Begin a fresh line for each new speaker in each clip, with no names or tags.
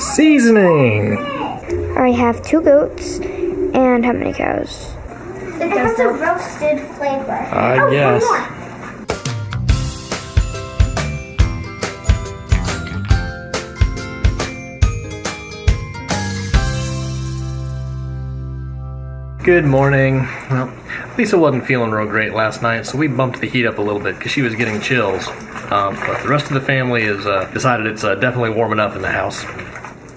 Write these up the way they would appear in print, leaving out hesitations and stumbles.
Seasoning.
I have 2 goats and how many cows?
It has a roasted flavor.
I guess.
One more.
Good morning. Well, Lisa wasn't feeling real great last night, so we bumped the heat up a little bit because she was getting chills. But the rest of the family has decided it's definitely warm enough in the house.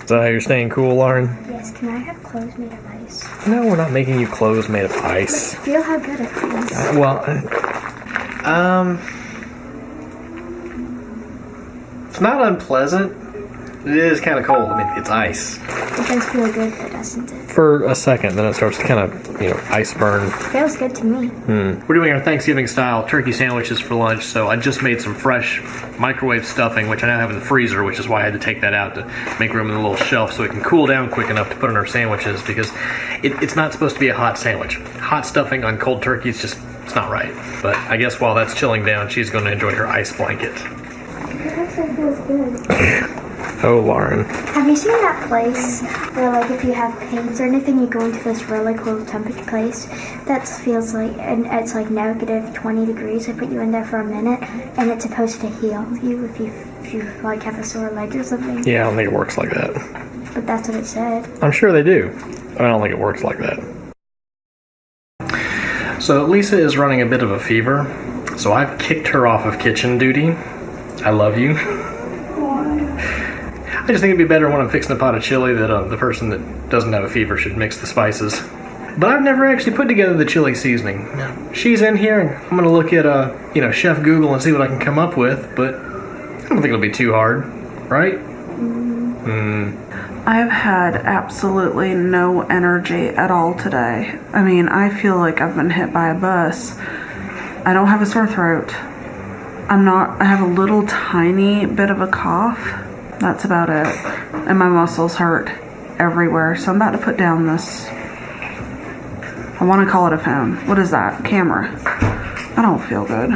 Is that how you're staying cool, Lauren?
Yes, can I have clothes made of ice?
No, we're not making you clothes made of ice.
But feel how good it feels.
It's not unpleasant. It is kind of cold. I mean, it's ice.
It does feel good, though, doesn't it?
For a second, then it starts to kind of, ice burn.
Feels good to me.
We're doing our Thanksgiving-style turkey sandwiches for lunch, so I just made some fresh microwave stuffing, which I now have in the freezer, which is why I had to take that out to make room in the little shelf so it can cool down quick enough to put in our sandwiches, because it's not supposed to be a hot sandwich. Hot stuffing on cold turkey is just, it's not right. But I guess while that's chilling down, she's going to enjoy her ice blanket.
It actually feels good.
Oh, Lauren.
Have you seen that place where, like, if you have pains or anything, you go into this really cool temperature place that feels like, and it's like negative 20 degrees. They put you in there for a minute, and it's supposed to heal you if you like have a sore leg or something.
Yeah, I don't think it works like that.
But that's what it said.
I'm sure they do. I don't think it works like that. So Lisa is running a bit of a fever, so I've kicked her off of kitchen duty. I love you. I just think it'd be better when I'm fixing a pot of chili that the person that doesn't have a fever should mix the spices. But I've never actually put together the chili seasoning. Now, she's in here, and I'm gonna look at Chef Google and see what I can come up with. But I don't think it'll be too hard, right?
I've had absolutely no energy at all today. I mean, I feel like I've been hit by a bus. I don't have a sore throat. I have a little tiny bit of a cough. That's about it. And my muscles hurt everywhere. So I'm about to put down this, I want to call it a phone. What is that? Camera. I don't feel good.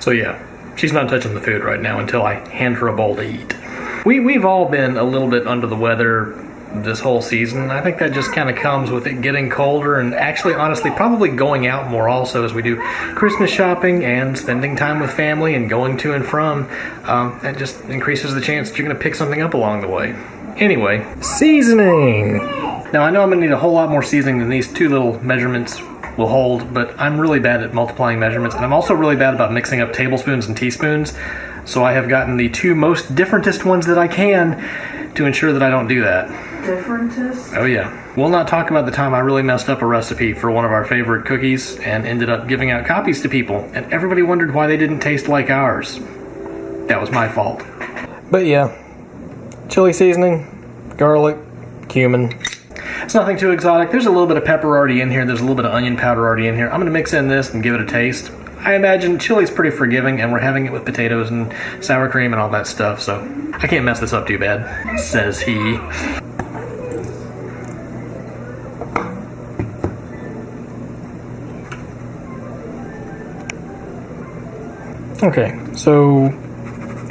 So yeah, she's not touching the food right now until I hand her a bowl to eat. We've all been a little bit under the weather this whole season. I think that just kind of comes with it getting colder and actually, honestly, probably going out more also as we do Christmas shopping and spending time with family and going to and from. That just increases the chance that you're going to pick something up along the way. Anyway, seasoning. Now, I know I'm going to need a whole lot more seasoning than these 2 little measurements will hold, but I'm really bad at multiplying measurements, and I'm also really bad about mixing up tablespoons and teaspoons, so I have gotten the 2 most differentest ones that I can to ensure that I don't do that.
Differentest?
Oh yeah. We'll not talk about the time I really messed up a recipe for one of our favorite cookies and ended up giving out copies to people, and everybody wondered why they didn't taste like ours. That was my fault. But yeah, chili seasoning, garlic, cumin. It's nothing too exotic. There's a little bit of pepper already in here. There's a little bit of onion powder already in here. I'm going to mix in this and give it a taste. I imagine chili's pretty forgiving, and we're having it with potatoes and sour cream and all that stuff, so I can't mess this up too bad, says he. Okay, so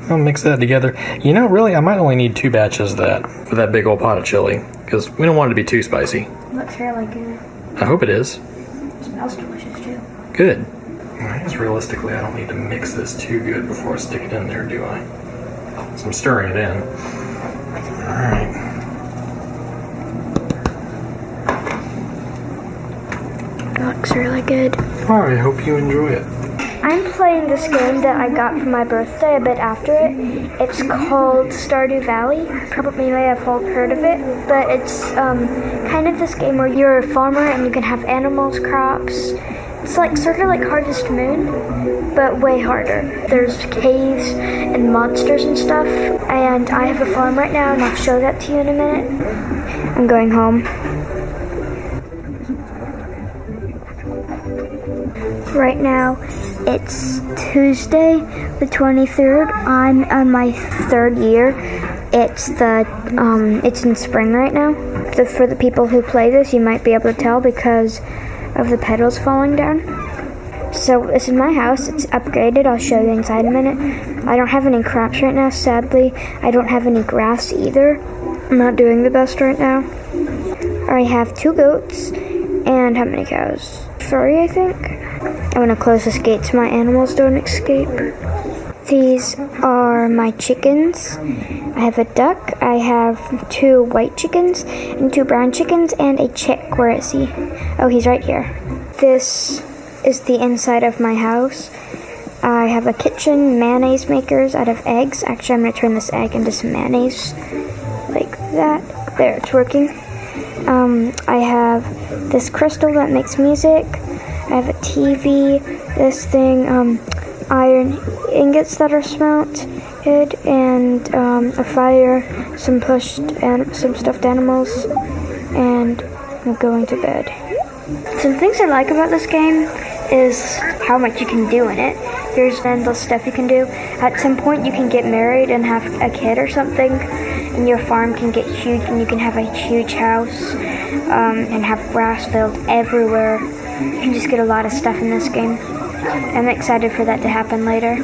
I'll mix that together. Really, I might only need 2 batches of that for that big old pot of chili, because we don't want it to be too spicy.
Looks really good.
I hope it is.
It smells delicious too.
Good. I guess realistically, I don't need to mix this too good before I stick it in there, do I? So I'm stirring it in. Alright.
It looks really good.
I hope you enjoy it.
I'm playing this game that I got for my birthday a bit after it. It's called Stardew Valley. Probably may have all heard of it, but it's kind of this game where you're a farmer and you can have animals, crops. It's like sort of like Harvest Moon, but way harder. There's caves and monsters and stuff, and I have a farm right now, and I'll show that to you in a minute. I'm going home. Right now, it's Tuesday, the 23rd. I'm on my 3rd year. It's in spring right now. For the people who play this, you might be able to tell because of the petals falling down. So this is my house. It's upgraded. I'll show you inside in a minute. I don't have any crops right now, sadly. I don't have any grass either. I'm not doing the best right now. I have 2 goats and how many cows? 3, I think. I'm gonna close this gate so my animals don't escape. These are my chickens. I have a duck, I have 2 white chickens, and 2 brown chickens, and a chick. Where is he? Oh, he's right here. This is the inside of my house. I have a kitchen, mayonnaise makers out of eggs. Actually, I'm going to turn this egg into some mayonnaise. Like that. There, it's working. I have this crystal that makes music. I have a TV, this thing, iron ingots that are smelted, and a fire, some some stuffed animals, and I'm going to bed. Some things I like about this game is how much you can do in it. There's endless stuff you can do. At some point you can get married and have a kid or something, and your farm can get huge and you can have a huge house and have grass field everywhere. You can just get a lot of stuff in this game. I'm excited for that to happen later.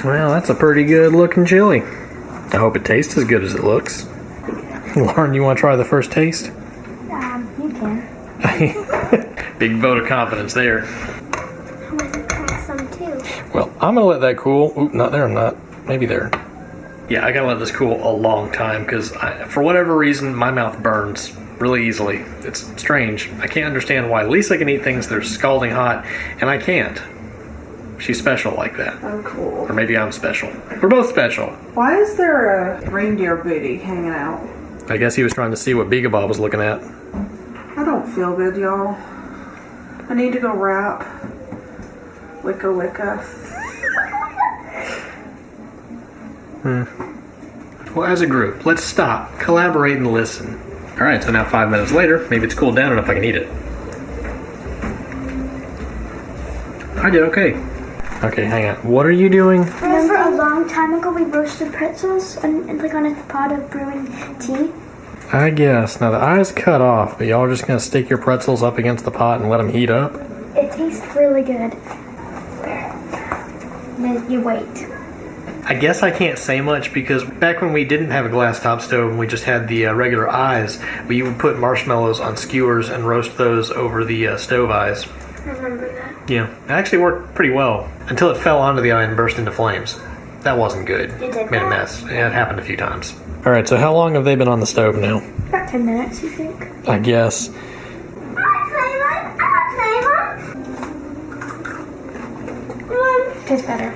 Well, that's a pretty good looking chili. I hope it tastes as good as it looks. Lauren, you want to try the first taste?
You can.
Big vote of confidence there.
I want to try some too.
Well, I'm going to let that cool. Oop, not there, I'm not. Maybe there. Yeah, I got to let this cool a long time because for whatever reason, my mouth burns really easily. It's strange. I can't understand why Lisa can eat things that are scalding hot and I can't. She's special like that.
Oh, cool.
Or maybe I'm special. We're both special.
Why is there a reindeer booty hanging out?
I guess he was trying to see what Abeka was looking at.
I don't feel good, y'all. I need to go rap. Wicca wicca.
Well, as a group, let's stop, collaborate, and listen. Alright, so now 5 minutes later, maybe it's cooled down enough I can eat it. I did okay. Okay, hang on. What are you doing?
Remember a long time ago we roasted pretzels and like on a pot of brewing tea?
I guess. Now the eye's cut off, but y'all are just gonna stick your pretzels up against the pot and let them heat up?
It tastes really good. Then you wait.
I guess I can't say much because back when we didn't have a glass top stove and we just had the regular eyes, we would put marshmallows on skewers and roast those over the stove eyes.
I remember that.
Yeah, it actually worked pretty well until it fell onto the eye and burst into flames. That wasn't good.
It did
Made a
that?
mess. Yeah, it happened a few times. All right, so how long have they been on the stove now?
About 10 minutes, you think?
I guess.
Tastes better.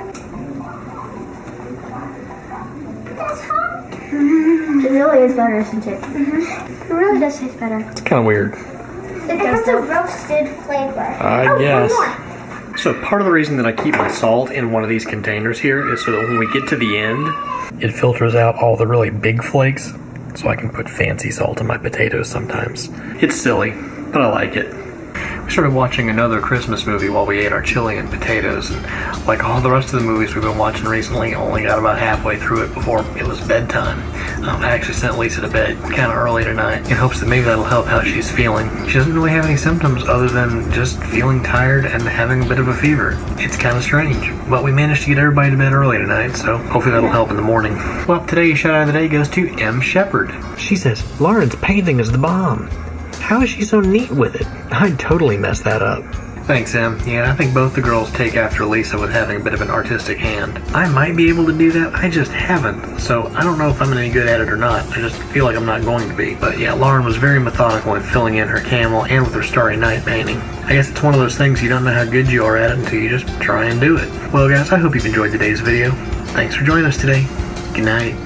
It really is better, isn't it? It really does taste better.
It's kind of weird.
It has a roasted flavor.
I guess. So part of the reason that I keep my salt in one of these containers here is so that when we get to the end, it filters out all the really big flakes, so I can put fancy salt in my potatoes sometimes. It's silly, but I like it. We started watching another Christmas movie while we ate our chili and potatoes, and like all the rest of the movies we've been watching recently, only got about halfway through it before it was bedtime. I actually sent Lisa to bed kind of early tonight in hopes that maybe that'll help how she's feeling. She doesn't really have any symptoms other than just feeling tired and having a bit of a fever. It's kind of strange, but we managed to get everybody to bed early tonight, so hopefully that'll help in the morning. Well, today's shout out of the day goes to M. Shepherd. She says, Lauren's painting is the bomb. How is she so neat with it? I'd totally mess that up. Thanks, Em. Yeah, I think both the girls take after Lisa with having a bit of an artistic hand. I might be able to do that, I just haven't. So I don't know if I'm any good at it or not. I just feel like I'm not going to be. But yeah, Lauren was very methodical in filling in her camel and with her Starry Night painting. I guess it's one of those things you don't know how good you are at it until you just try and do it. Well guys, I hope you've enjoyed today's video. Thanks for joining us today. Good night.